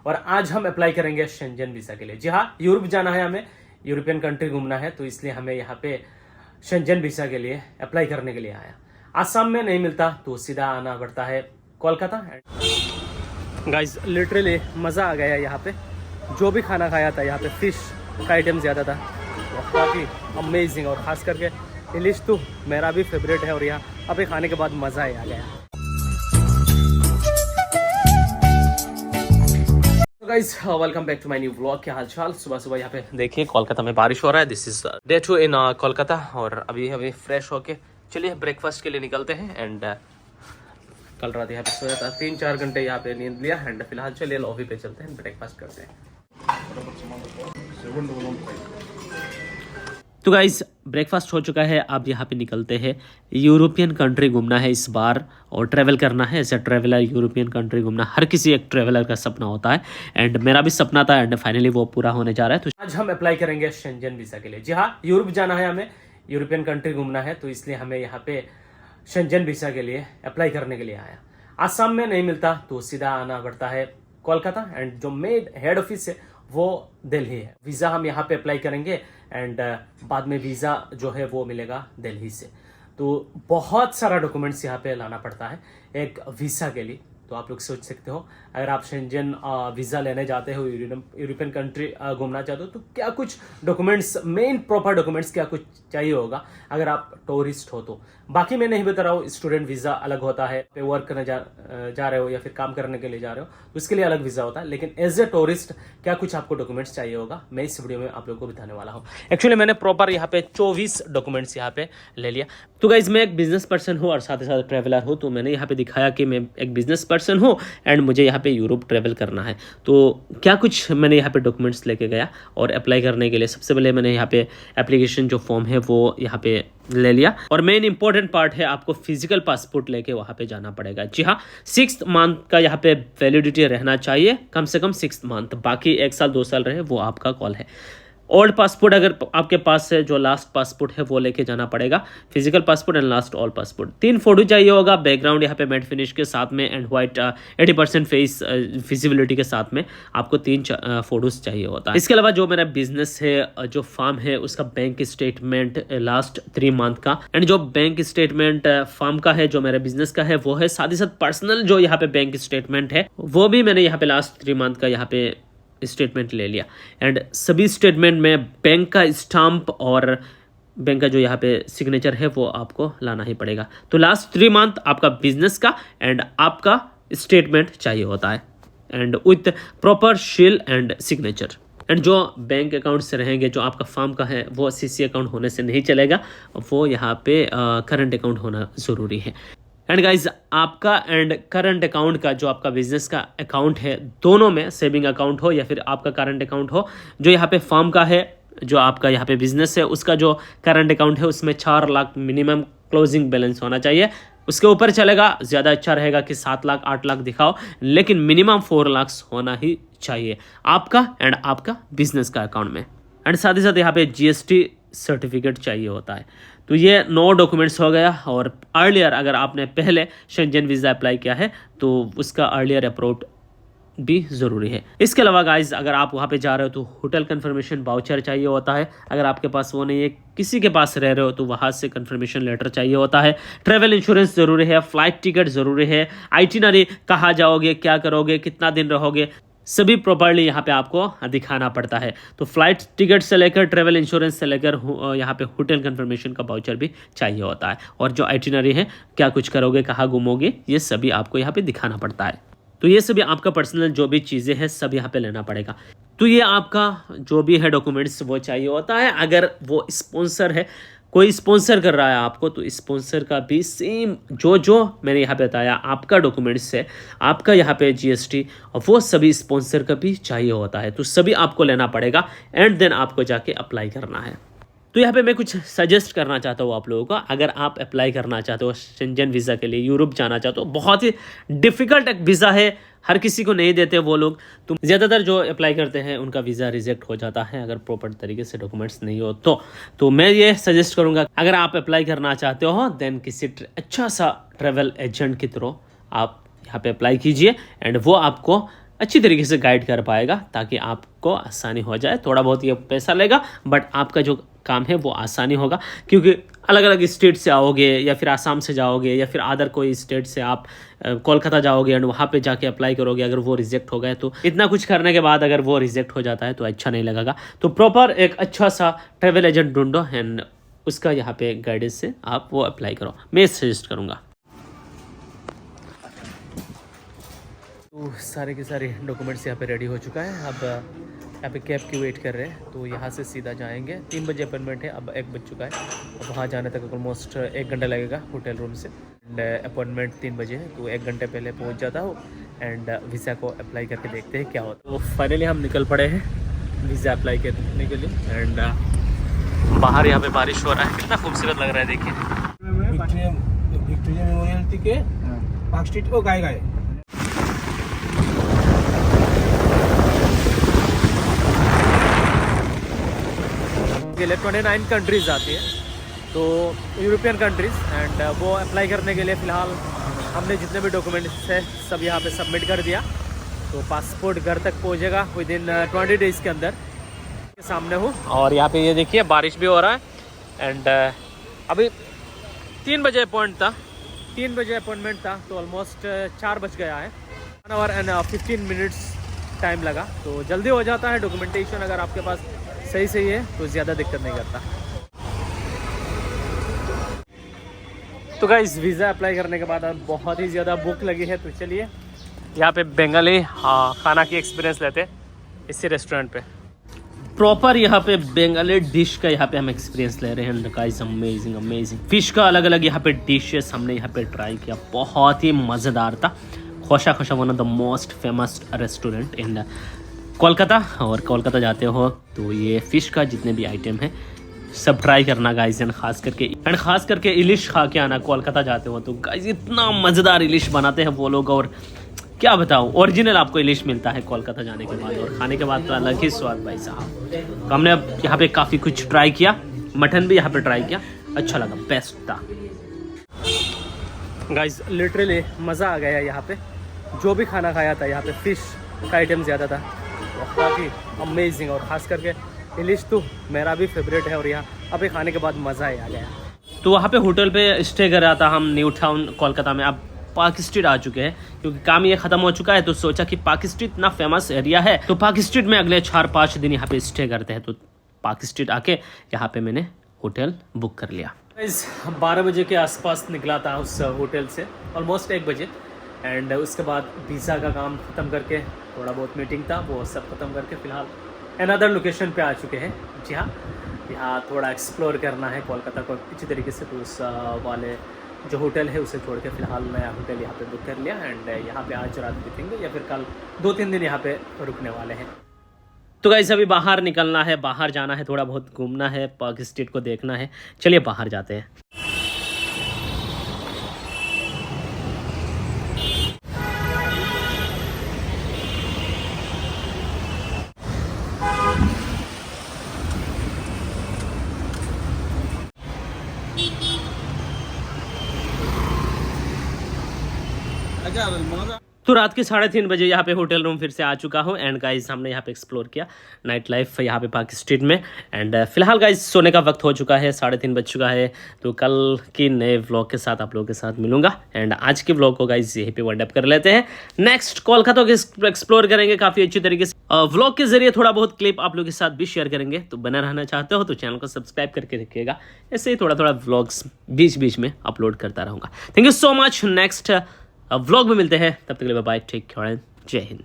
और आज हम अप्लाई करेंगे शेंजन वीज़ा के लिए। जी हाँ, यूरोप जाना है, हमें यूरोपियन कंट्री घूमना है, तो इसलिए हमें यहाँ पे शेंजन वीज़ा के लिए अप्लाई करने के लिए आया। आसाम में नहीं मिलता तो सीधा आना पड़ता है कोलकाता। गाइस लिटरली मज़ा आ गया यहाँ पे। जो भी खाना खाया था यहाँ पे फिश का आइटम ज़्यादा था, काफ़ी अमेजिंग, और ख़ास करके इलिश तो मेरा भी फेवरेट है, और यहाँ पे खाने के बाद मज़ा ही आ गया। Guys welcome back to my new vlog. क्या हाल चाल? सुबह सुबह यहाँ पे देखिए कोलकाता में बारिश हो रहा है। दिस इज डे 2 इन कोलकाता, और अभी फ्रेश होके चलिए ब्रेकफास्ट के लिए निकलते हैं। एंड कल रात यहाँ पे सोया था, 3-4 घंटे यहाँ पे नींद लिया। एंड फिलहाल चलिए लॉबी पे चलते हैं, ब्रेकफास्ट करते हैं। तो गाइस ब्रेकफास्ट हो चुका है, अब यहाँ पे निकलते हैं। यूरोपियन कंट्री घूमना है इस बार, और ट्रैवल करना है as a traveller. European country घूमना हर किसी एक ट्रैवलर का सपना होता है, एंड मेरा भी सपना था, एंड फाइनली वो पूरा होने जा रहा है। तो आज हम अप्लाई करेंगे शेंजन वीज़ा के लिए। जी हाँ, यूरोप जाना है, हमें यूरोपियन कंट्री घूमना है, तो इसलिए हमें यहाँ पे शेंजन वीज़ा के लिए अप्लाई करने के लिए आया। आसाम में नहीं मिलता तो सीधा आना पड़ता है कोलकाता, एंड जो मेन हेड ऑफिस है वो दिल्ली है। वीज़ा हम यहाँ पे अप्लाई करेंगे, एंड बाद में वीज़ा जो है वो मिलेगा दिल्ली से। तो बहुत सारा डॉक्यूमेंट्स यहाँ पे लाना पड़ता है एक वीज़ा के लिए। तो आप लोग सोच सकते हो, अगर आप शेंजन वीज़ा लेने जाते हो, यूरोपियन कंट्री घूमना चाहते हो, तो क्या कुछ डॉक्यूमेंट्स, मेन प्रॉपर डॉक्यूमेंट्स क्या कुछ चाहिए होगा अगर आप टूरिस्ट हो तो। बाकी मैं नहीं बता रहा हूँ, स्टूडेंट वीज़ा अलग होता है, पे वर्क करने जा रहे हो या फिर काम करने के लिए जा रहे हो तो उसके लिए अलग वीज़ा होता है। लेकिन एज ए टूरिस्ट क्या कुछ आपको डॉक्यूमेंट्स चाहिए होगा, मैं इस वीडियो में आप लोगों को बताने वाला हूँ। एक्चुअली मैंने प्रॉपर यहाँ पे 24 डॉक्यूमेंट्स यहाँ पे ले लिया। तो गाइज मैं एक बिजनेस पर्सन हूँ और साथ ही साथ ट्रैवलर हूँ, तो मैंने यहाँ पे दिखाया कि मैं एक बिजनेस पर्सन हूँ एंड मुझे यहाँ पे यूरोप ट्रैवल करना है। तो क्या कुछ मैंने यहाँ पे डॉक्यूमेंट्स लेके गया, और अप्लाई करने के लिए सबसे पहले मैंने यहाँ पे एप्लीकेशन जो फॉर्म है वो यहाँ पे ले लिया। और मेन इंपॉर्टेंट पार्ट है, आपको फिजिकल पासपोर्ट लेके वहाँ पे जाना पड़ेगा। जी हाँ, 6 मंथ का यहाँ पे वैलिडिटी रहना चाहिए, कम से कम 6 मंथ। बाकी 1 साल 2 साल रहे वो आपका कॉल है। ओल्ड पासपोर्ट अगर आपके पास है, जो लास्ट पासपोर्ट है वो लेके जाना पड़ेगा। Physical passport and last all passport. 3 photo चाहिए होगा, बैकग्राउंड यहाँ पे मैट फिनिश के साथ में, एंड वाइट 80% फेस विजिबिलिटी के साथ में आपको 3 फोटोज चाहिए होता है। इसके अलावा जो मेरा बिजनेस है, जो फार्म है, उसका बैंक स्टेटमेंट लास्ट 3 मंथ का, एंड जो बैंक स्टेटमेंट फार्म का है, जो मेरा बिजनेस का है वो है। साथ ही साथ पर्सनल जो यहाँ पे बैंक स्टेटमेंट है वो भी मैंने यहाँ पे लास्ट 3 मंथ का यहाँ पे स्टेटमेंट ले लिया। एंड सभी स्टेटमेंट में बैंक का स्टाम्प और बैंक का जो यहाँ पे सिग्नेचर है वो आपको लाना ही पड़ेगा। तो लास्ट 3 मंथ आपका बिजनेस का एंड आपका स्टेटमेंट चाहिए होता है, एंड विथ प्रॉपर शील एंड सिग्नेचर। एंड जो बैंक अकाउंट से रहेंगे, जो आपका फार्म का है वो सीसी अकाउंट होने से नहीं चलेगा, वो यहाँ पे करंट अकाउंट होना ज़रूरी है। एंड गाइज आपका एंड करंट अकाउंट का, जो आपका बिजनेस का अकाउंट है, दोनों में सेविंग अकाउंट हो या फिर आपका करंट अकाउंट हो, जो यहाँ पे फार्म का है, जो आपका यहाँ पे बिजनेस है, उसका जो करंट अकाउंट है उसमें 4 लाख मिनिमम क्लोजिंग बैलेंस होना चाहिए। उसके ऊपर चलेगा, ज़्यादा अच्छा रहेगा कि 7 लाख 8 लाख दिखाओ, लेकिन मिनिमम 4 लाख होना ही चाहिए आपका एंड आपका बिजनेस का अकाउंट में। एंड साथ ही साथ यहाँ पे GST सर्टिफिकेट चाहिए होता है। तो ये 9 डॉक्यूमेंट्स हो गया। और अर्लियर अगर आपने पहले शेंजन वीज़ा अप्लाई किया है तो उसका अर्लियर अप्रूव भी ज़रूरी है। इसके अलावा गाइज अगर आप वहाँ पे जा रहे हो तो होटल कंफर्मेशन वाउचर चाहिए होता है। अगर आपके पास वो नहीं है, किसी के पास रह रहे हो, तो वहाँ से कंफर्मेशन लेटर चाहिए होता है। ट्रैवल इंश्योरेंस ज़रूरी है, फ्लाइट टिकट ज़रूरी है, आइटिनरी कहाँ जाओगे, क्या करोगे, कितना दिन रहोगे, सभी प्रॉपर्ली यहाँ पे आपको दिखाना पड़ता है। तो फ्लाइट टिकट से लेकर ट्रैवल इंश्योरेंस से लेकर यहाँ पे होटल कंफर्मेशन का वाउचर भी चाहिए होता है। और जो आइटिनरी है, क्या कुछ करोगे, कहाँ घूमोगे, ये सभी आपको यहाँ पे दिखाना पड़ता है। तो ये सभी आपका पर्सनल जो भी चीज़ें हैं सब यहाँ पे लेना पड़ेगा। तो ये आपका जो भी है डॉक्यूमेंट्स वो चाहिए होता है। अगर वो स्पॉन्सर है, कोई स्पॉन्सर कर रहा है आपको, तो स्पॉन्सर का भी सेम जो मैंने यहाँ पे बताया आपका डॉक्यूमेंट्स है, आपका यहाँ पे GST, और वो सभी स्पॉन्सर का भी चाहिए होता है। तो सभी आपको लेना पड़ेगा, एंड देन आपको जाके अप्लाई करना है। तो यहाँ पे मैं कुछ सजेस्ट करना चाहता हूँ आप लोगों को। अगर आप अप्लाई करना चाहते हो शेंजन वीज़ा के लिए, यूरोप जाना चाहते हो, बहुत ही डिफ़िकल्ट एक वीज़ा है, हर किसी को नहीं देते वो लोग। तो ज़्यादातर जो अप्लाई करते हैं उनका वीज़ा रिजेक्ट हो जाता है अगर प्रॉपर तरीके से डॉक्यूमेंट्स नहीं हो तो मैं ये सजेस्ट करूँगा, अगर आप अप्लाई करना चाहते हो देन किसी अच्छा सा ट्रैवल एजेंट के थ्रू आप यहाँ पे अप्लाई कीजिए, एंड वो आपको अच्छी तरीके से गाइड कर पाएगा ताकि आपको आसानी हो जाए। थोड़ा बहुत ये पैसा लेगा बट आपका जो काम है वो आसानी होगा, क्योंकि अलग अलग स्टेट से आओगे या फिर आसाम से जाओगे या फिर अदर कोई स्टेट से आप कोलकाता जाओगे एंड वहाँ पे जाके अप्लाई करोगे। अगर वो रिजेक्ट हो गए तो इतना कुछ करने के बाद अगर वो रिजेक्ट हो जाता है तो अच्छा नहीं लगेगा। तो प्रॉपर एक अच्छा सा ट्रैवल एजेंट ढूंढो एंड उसका यहाँ पे गाइडेंस से आप वो अप्लाई करो, मैं सजेस्ट करूँगा। तो सारे के सारे डॉक्यूमेंट्स यहाँ पे रेडी हो चुका है। अब यहाँ पे कैब की वेट कर रहे हैं, तो यहाँ से सीधा जाएंगे। 3 बजे अपॉइंटमेंट है, अब 1 बज चुका है। अब वहाँ जाने तक ऑलमोस्ट 1 घंटा लगेगा होटल रूम से। एंड अपॉइंटमेंट 3 बजे है, तो 1 घंटे पहले पहुँच जाता हूँ एंड वीज़ा को अप्लाई करके देखते हैं क्या होता है। तो फाइनली हम निकल पड़े हैं वीज़ा अप्लाई करने के लिए। एंड बाहर यहाँ पे बारिश हो रहा है, कितना खूबसूरत लग रहा है देखिए। विक्टोरिया मेमोरियल থেকে পার্ক স্ট্রিট ও গায়ে গায়ে के लिए 29 कंट्रीज़ आती है, तो यूरोपियन कंट्रीज़। एंड वो अप्लाई करने के लिए फ़िलहाल हमने जितने भी डॉक्यूमेंट्स है सब यहाँ पे सबमिट कर दिया। तो पासपोर्ट घर तक पहुँचेगा विद इन 20 डेज़ के अंदर। के सामने हूँ और यहाँ पे ये देखिए बारिश भी हो रहा है। एंड अभी 3 बजे अपॉइंटमेंट था, तो ऑलमोस्ट 4 बज गया है। 1 आवर एंड 15 मिनट्स टाइम लगा, तो जल्दी हो जाता है। डॉक्यूमेंटेशन अगर आपके पास सही है तो ज़्यादा दिक्कत नहीं करता। तो गाइस वीज़ा अप्लाई करने के बाद बहुत ही ज़्यादा भूख लगी है, तो चलिए यहाँ पे बंगाली खाना की एक्सपीरियंस लेते हैं इसी रेस्टोरेंट पे। प्रॉपर यहाँ पे बंगाली डिश का यहाँ पे हम एक्सपीरियंस ले रहे हैं गाइस। अमेजिंग फिश का अलग अलग यहाँ पे डिशेस हमने यहाँ पे ट्राई किया, बहुत ही मज़ेदार था। खोशा one of the most famous restaurant in Kolkata. और कोलकाता जाते हो तो ये फ़िश का जितने भी आइटम है सब ट्राई करना गाइस। एंड ख़ास करके इलिश खा के आना कोलकाता जाते हो तो गाइस, इतना मज़ेदार इलिश बनाते हैं वो लोग। और क्या बताऊँ, ओरिजिनल आपको इलिश मिलता है कोलकाता जाने के बाद, और खाने के बाद तो अलग ही स्वाद भाई साहब। तो हमने अब यहाँ पे काफ़ी कुछ ट्राई किया, मटन भी यहाँ पे ट्राई किया, अच्छा लगा, बेस्ट था गाइस। लिटरली मज़ा आ गया यहाँ पे। जो भी खाना खाया था यहाँ पे फ़िश का आइटम ज़्यादा था, काफ़ी अमेजिंग। और ख़ास करके इलिश तो मेरा भी फेवरेट है, और यहाँ अभी खाने के बाद मज़ा ही आ गया। तो वहाँ पे होटल पे स्टे कर रहा था हम न्यू टाउन कोलकाता में। अब पार्क स्ट्रीट आ चुके हैं क्योंकि काम ये ख़त्म हो चुका है, तो सोचा कि पार्क स्ट्रीट इतना फेमस एरिया है तो पार्क स्ट्रीट में अगले 4-5 दिन यहाँ पे स्टे करते हैं। तो पार्क स्ट्रीट आके यहाँ पे मैंने होटल बुक कर लिया। 12 बजे के आसपास निकला था उस होटल से, ऑलमोस्ट 1 बजे। एंड उसके बाद वीज़ा का काम ख़त्म करके, थोड़ा बहुत मीटिंग था वो सब ख़त्म करके फ़िलहाल अनदर लोकेशन पे आ चुके हैं। जी हाँ, यहाँ थोड़ा एक्सप्लोर करना है कोलकाता को अच्छी तरीके से। तो उस वाले जो होटल है उसे छोड़ के फ़िलहाल नया होटल यहाँ पे बुक कर लिया। एंड यहाँ पे आज रात बीतेंगे या फिर कल 2-3 दिन यहाँ पे रुकने वाले हैं। तो गाइस अभी बाहर निकलना है, बाहर जाना है, थोड़ा बहुत घूमना है, पार्क स्ट्रीट को देखना है। चलिए बाहर जाते हैं। तो रात के 3:30 बजे यहाँ पे होटल रूम फिर से आ चुका हूँ। एंड गाइस हमने यहाँ पे एक्सप्लोर किया नाइट लाइफ यहाँ पे पार्क स्ट्रीट में। एंड फिलहाल गाइस सोने का वक्त हो चुका है, 3:30 बज चुका है। तो कल की नए व्लॉग के साथ आप लोगों के साथ मिलूंगा। एंड आज के व्लॉग को गाइस यहीं पे वाइंड अप कर लेते हैं। नेक्स्ट कोलकाता को एक्सप्लोर करेंगे काफ़ी अच्छी तरीके से। व्लॉग के जरिए थोड़ा बहुत क्लिप आप लोगों के साथ भी शेयर करेंगे। तो बना रहना चाहते हो तो चैनल को सब्सक्राइब करके रखिएगा, ऐसे ही थोड़ा व्लॉग्स बीच में अपलोड करता रहूँगा। Thank you so much. Next vlog में मिलते हैं, तब तक के लिए बाय, टेक केयर, जय हिंद।